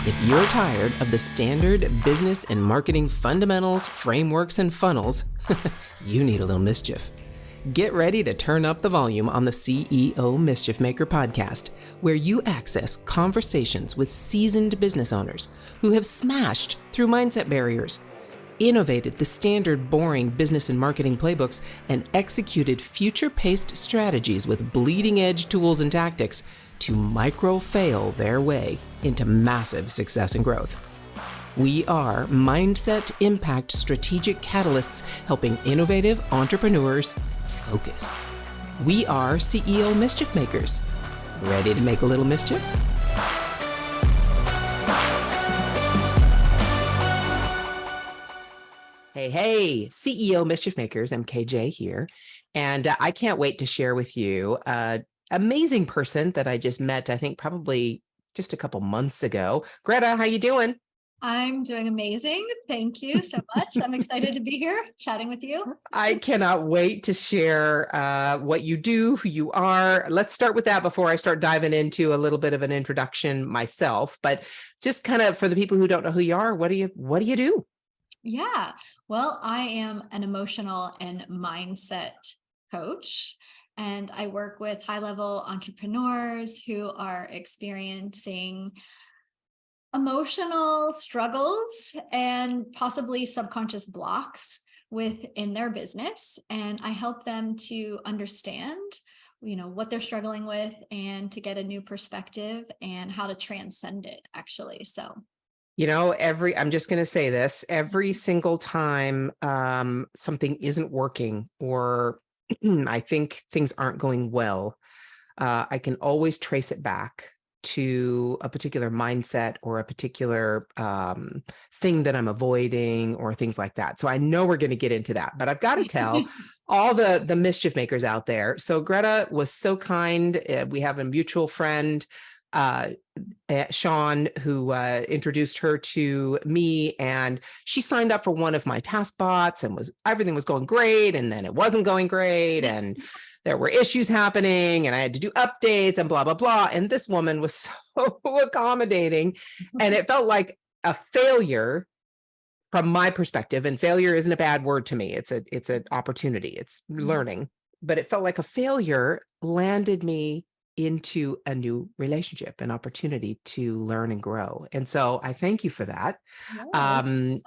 If you're tired of the standard business and marketing fundamentals, frameworks, and funnels, you need a little mischief. Get ready to turn up the volume on the CEO Mischief Maker podcast, where you access conversations with seasoned business owners who have smashed through mindset barriers, innovated the standard boring business and marketing playbooks, and executed future-paced strategies with bleeding-edge tools and tactics to micro-fail their way into massive success and growth. We are Mindset Impact Strategic Catalysts helping innovative entrepreneurs focus. We are CEO Mischief Makers. Ready to make a little mischief? Hey, CEO Mischief Makers, I'm KJ here, and I can't wait to share with you an amazing person that I just met, I think probably just a couple months ago. Greta, how you doing? I'm doing amazing. Thank you so much. I'm excited to be here chatting with you. I cannot wait to share what you do, who you are. Let's start with that before I start diving into a little bit of an introduction myself, but just kind of for the people who don't know who you are, what do you do? Yeah, well, I am an emotional and mindset coach, and I work with high-level entrepreneurs who are experiencing emotional struggles and possibly subconscious blocks within their business. And I help them to understand, what they're struggling with and to get a new perspective and how to transcend it, actually. So I'm just going to say this, every single time something isn't working or I think things aren't going well, I can always trace it back to a particular mindset or a particular thing that I'm avoiding or things like that. So I know we're going to get into that, but I've got to tell all the mischief makers out there. So Greta was so kind. We have a mutual friend, Sean, who introduced her to me, and she signed up for one of my task bots and everything was going great. And then it wasn't going great. And there were issues happening and I had to do updates and blah, blah, blah. And this woman was so accommodating, and it felt like a failure from my perspective. And failure isn't a bad word to me. It's an opportunity. It's learning, but it felt like a failure landed me into a new relationship, an opportunity to learn and grow. And so I thank you for that. And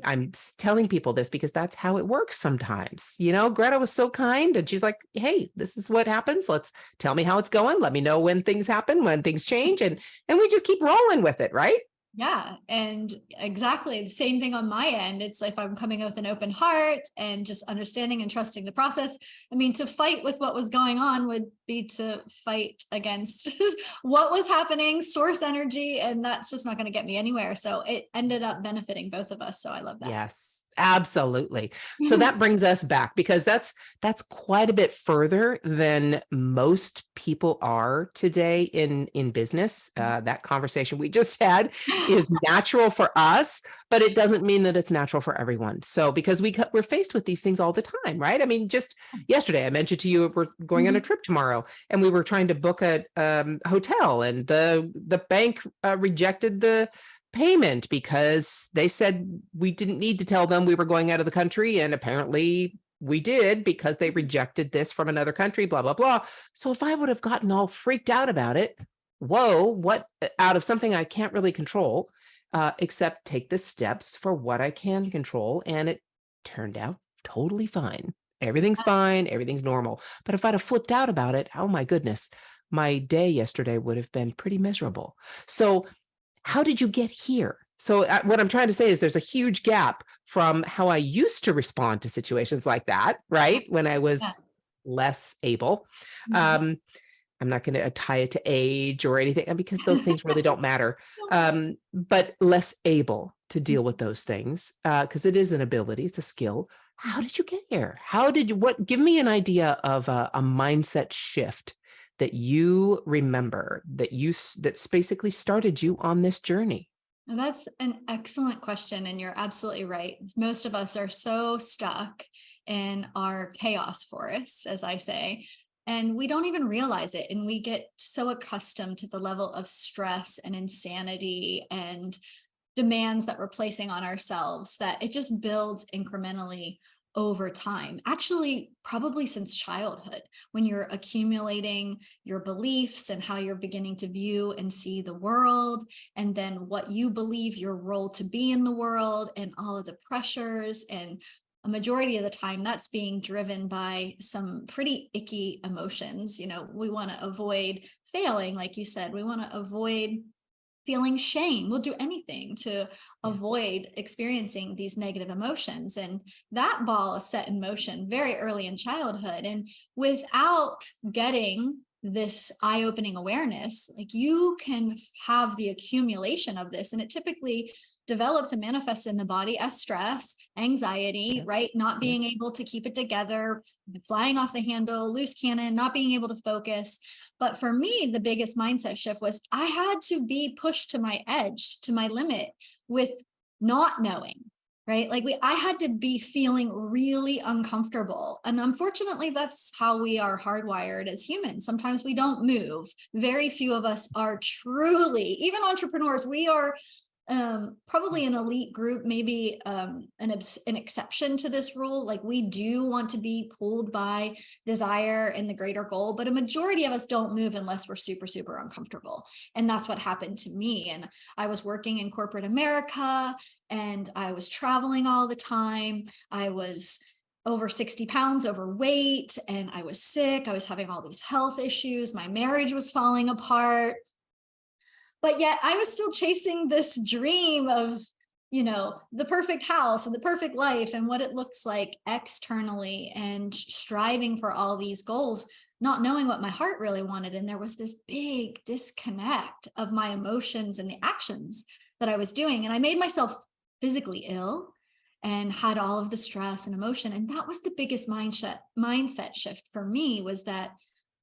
I'm telling people this because that's how it works sometimes. Greta was so kind and she's like, hey, this is what happens. Let's tell me how it's going. Let me know when things happen, when things change, and we just keep rolling with it, right? Yeah. And exactly the same thing on my end. It's like I'm coming with an open heart and just understanding and trusting the process. I mean, to fight with what was going on would be to fight against what was happening, source energy, and that's just not going to get me anywhere. So it ended up benefiting both of us. So I love that. Yes, absolutely. So that brings us back because that's quite a bit further than most people are today in business. That conversation we just had is natural for us, but it doesn't mean that it's natural for everyone. So because we're faced with these things all the time, right? I mean, just yesterday I mentioned to you we're going on a trip tomorrow, and we were trying to book a hotel, and the bank rejected the payment because they said we didn't need to tell them we were going out of the country, and apparently we did because they rejected this from another country, blah, blah, blah. So if I would have gotten all freaked out about it, what out of something I can't really control, except take the steps for what I can control, and it turned out totally fine. Everything's fine, everything's normal. But if I'd have flipped out about it, oh my goodness, my day yesterday would have been pretty miserable. So how did you get here? So what I'm trying to say is there's a huge gap from how I used to respond to situations like that, right? When I was less able. I'm not going to tie it to age or anything because those things really don't matter. But less able to deal with those things because it is an ability, it's a skill. How did you get here? Give me an idea of a mindset shift that you remember that's basically started you on this journey? Now, that's an excellent question. And you're absolutely right. Most of us are so stuck in our chaos forest, as I say. and we don't even realize it. And we get so accustomed to the level of stress and insanity and demands that we're placing on ourselves that it just builds incrementally over time, actually probably since childhood, when you're accumulating your beliefs and how you're beginning to view and see the world, and then what you believe your role to be in the world, and all of the pressures. And a majority of the time that's being driven by some pretty icky emotions. We want to avoid failing, like you said. We want to avoid feeling shame. We'll do anything to avoid experiencing these negative emotions. And that ball is set in motion very early in childhood. And without getting this eye-opening awareness, like, you can have the accumulation of this, and it typically develops and manifests in the body as stress, anxiety, right? Not being able to keep it together, flying off the handle, loose cannon, not being able to focus. But for me, the biggest mindset shift was I had to be pushed to my edge, to my limit, with not knowing, right? Like, I had to be feeling really uncomfortable. And unfortunately, that's how we are hardwired as humans. Sometimes we don't move. Very few of us are truly, even entrepreneurs, we are probably an elite group, maybe an exception to this rule. Like, we do want to be pulled by desire and the greater goal, but a majority of us don't move unless we're super, super uncomfortable. And that's what happened to me. And I was working in corporate America, and I was traveling all the time. I was over 60 pounds overweight, and I was sick. I was having all these health issues. My marriage was falling apart. But yet I was still chasing this dream of, the perfect house and the perfect life and what it looks like externally, and striving for all these goals, not knowing what my heart really wanted. And there was this big disconnect of my emotions and the actions that I was doing. And I made myself physically ill and had all of the stress and emotion. And that was the biggest mindset shift for me, was that,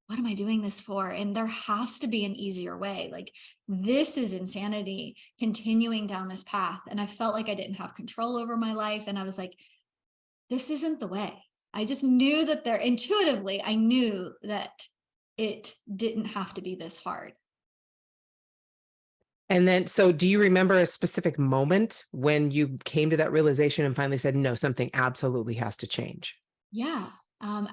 what am I doing this for? And there has to be an easier way. Like, this is insanity, continuing down this path. And I felt like I didn't have control over my life. And I was like, this isn't the way. I just knew that intuitively, I knew that it didn't have to be this hard. And then, so do you remember a specific moment when you came to that realization and finally said, no, something absolutely has to change? Yeah.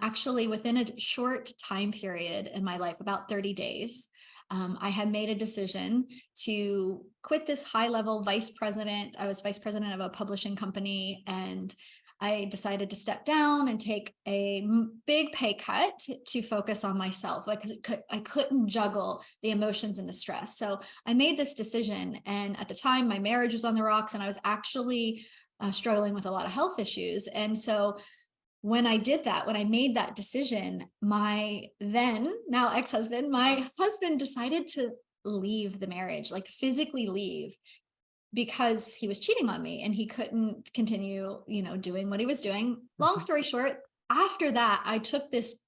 Actually, within a short time period in my life, about 30 days, I had made a decision to quit this high-level vice president. I was vice president of a publishing company, and I decided to step down and take a big pay cut to focus on myself, because I couldn't juggle the emotions and the stress. So I made this decision. And at the time, my marriage was on the rocks, and I was actually struggling with a lot of health issues. And so when I did that, when I made that decision, my now ex-husband, my husband decided to leave the marriage, like physically leave, because he was cheating on me and he couldn't continue, doing what he was doing. Long story short, after that, I took this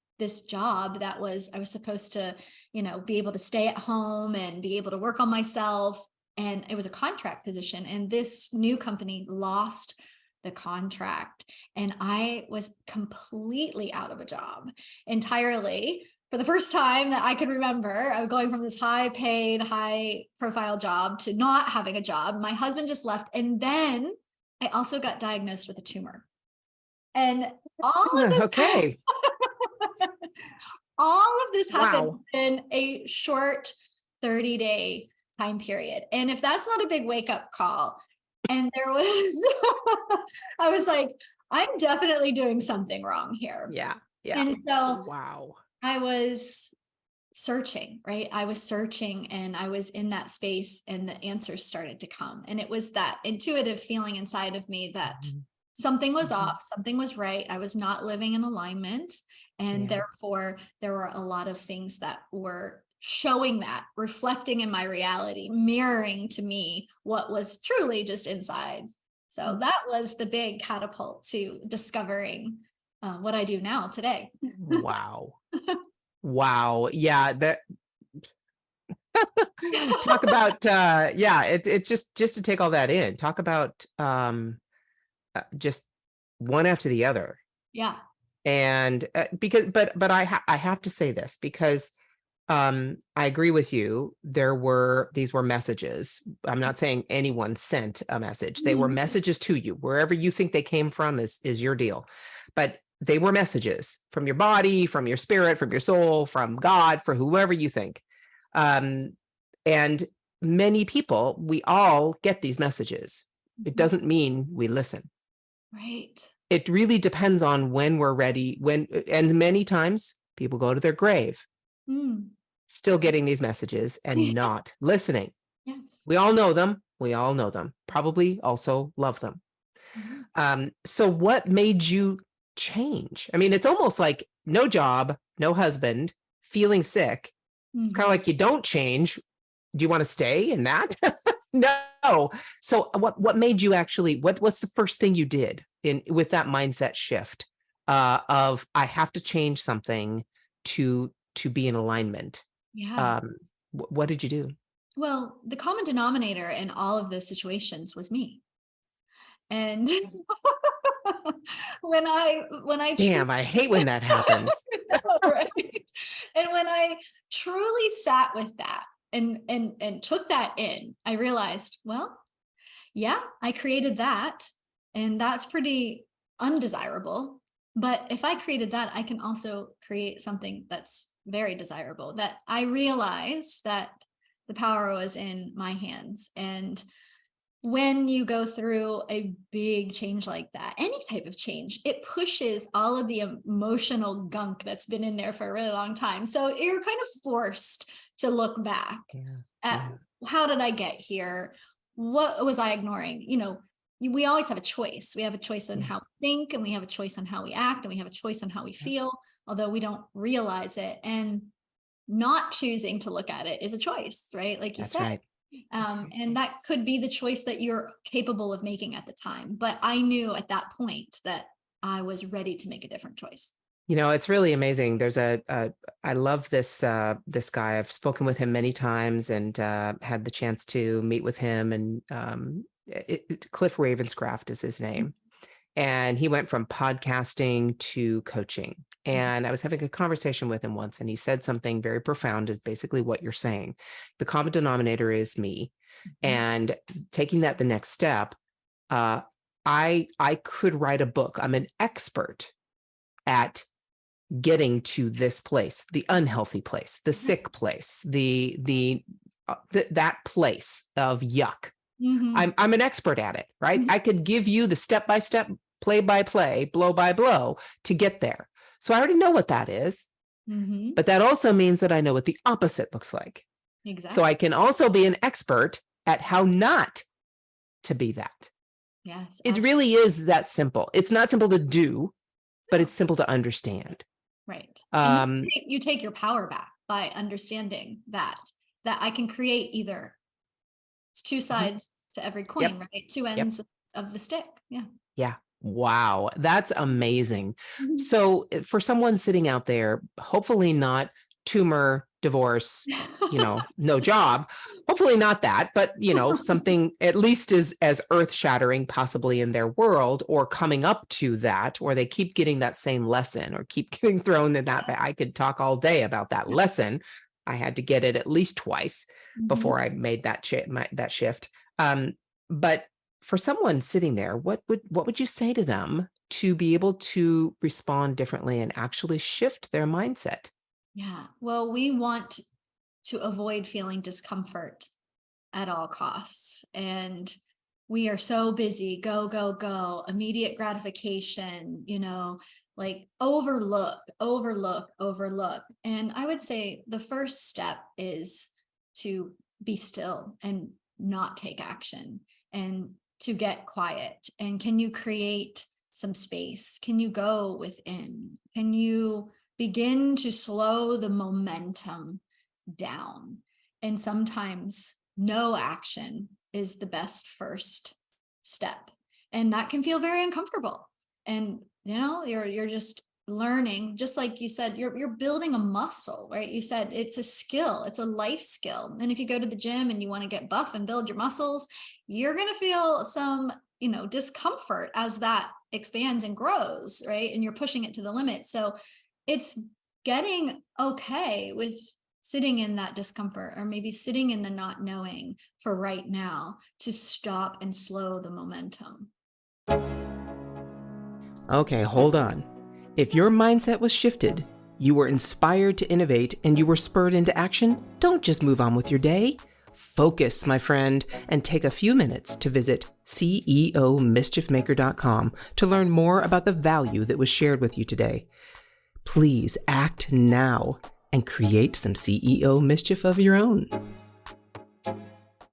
job that I was supposed to, be able to stay at home and be able to work on myself. And it was a contract position. And this new company lost the contract, and I was completely out of a job entirely. For the first time that I could remember, I was going from this high paid, high profile job to not having a job. My husband just left. And then I also got diagnosed with a tumor. And all of this, okay. all of this happened Wow. in a short 30-day time period. And if that's not a big wake up call, and there was, I was like, I'm definitely doing something wrong here. Yeah. Yeah. And so wow. I was searching, right? I was searching, and I was in that space, and the answers started to come. And it was that intuitive feeling inside of me that something was off, something was right. I was not living in alignment. And therefore, there were a lot of things that were showing that, reflecting in my reality, mirroring to me what was truly just inside. So that was the big catapult to discovering what I do now today. Wow. Wow. Yeah. That talk about it's just to take all that in. Talk about just one after the other. Yeah. And because, but I have to say this because I agree with you. These were messages. I'm not saying anyone sent a message. They were Mhm. messages to you. Wherever you think they came from is your deal. But they were messages from your body, from your spirit, from your soul, from God, for whoever you think. And many people, we all get these messages. It doesn't mean we listen. Right. It really depends on when we're ready, and many times people go to their grave Mm. still getting these messages and not listening. Yes. We all know them. We all know them. Probably also love them. Mhm. So what made you change? I mean, it's almost like no job, no husband, feeling sick. It's kind of Mhm. like you don't change. Do you want to stay in that? No. So what made you actually, what's the first thing you did with that mindset shift of I have to change something to be in alignment? Yeah. What did you do? Well, the common denominator in all of those situations was me. And when I truly Damn, I hate when that happens. know, right? And when I truly sat with that and took that in, I realized, well, yeah, I created that, and that's pretty undesirable. But if I created that, I can also create something that's very desirable. That I realized that the power was in my hands. And when you go through a big change like that, any type of change, it pushes all of the emotional gunk that's been in there for a really long time. So you're kind of forced to look back Yeah. at Yeah. how did I get here? What was I ignoring? We always have a choice. We have a choice on Yeah. how we think, and we have a choice on how we act, and we have a choice on how we Yeah. feel, although we don't realize it. And not choosing to look at it is a choice, right? Like you That's said. right. That's right. And that could be the choice that you're capable of making at the time. But I knew at that point that I was ready to make a different choice. It's really amazing. There's I love this guy. I've spoken with him many times and had the chance to meet with him. And Cliff Ravenscraft is his name. And he went from podcasting to coaching. And I was having a conversation with him once, and he said something very profound, is basically what you're saying. The common denominator is me. And taking that the next step, I could write a book. I'm an expert at getting to this place, the unhealthy place, the sick place, that place of yuck. Mm-hmm. I'm an expert at it, right? I could give you the step-by-step, play-by-play, blow-by-blow to get there. So I already know what that is, Mm-hmm. but that also means that I know what the opposite looks like. Exactly. So I can also be an expert at how not to be that. Yes. It really is that simple. It's not simple to do, but it's simple to understand. Right. And Um, you take your power back by understanding that I can create either. It's two sides to every Yep. coin, right? Two Yep. ends of the stick. Yeah. Yeah. Wow. That's amazing. Mhm. So for someone sitting out there, hopefully not tumor, divorce, no job, hopefully not that, but something at least as earth shattering possibly in their world, or coming up to that, or they keep getting that same lesson or keep getting thrown in that. I could talk all day about that lesson. I had to get it at least twice before I made that shift. But for someone sitting there, what would you say to them to be able to respond differently and actually shift their mindset? Yeah. Well, we want to avoid feeling discomfort at all costs. And we are so busy, go, go, go, immediate gratification, like overlook, overlook, overlook. And I would say the first step is to be still and not take action, and to get quiet. And can you create some space? Can you go within? Can you begin to slow the momentum down? And sometimes no action is the best first step. And that can feel very uncomfortable. And you're just learning, just like you said, you're building a muscle, right? You said it's a skill, it's a life skill. And if you go to the gym and you want to get buff and build your muscles, you're going to feel some, discomfort as that expands and grows, right? And you're pushing it to the limit. So it's getting okay with sitting in that discomfort, or maybe sitting in the not knowing for right now, to stop and slow the momentum. Okay, hold on. If your mindset was shifted, you were inspired to innovate, and you were spurred into action, don't just move on with your day. Focus, my friend, and take a few minutes to visit ceomischiefmaker.com to learn more about the value that was shared with you today. Please act now and create some CEO mischief of your own.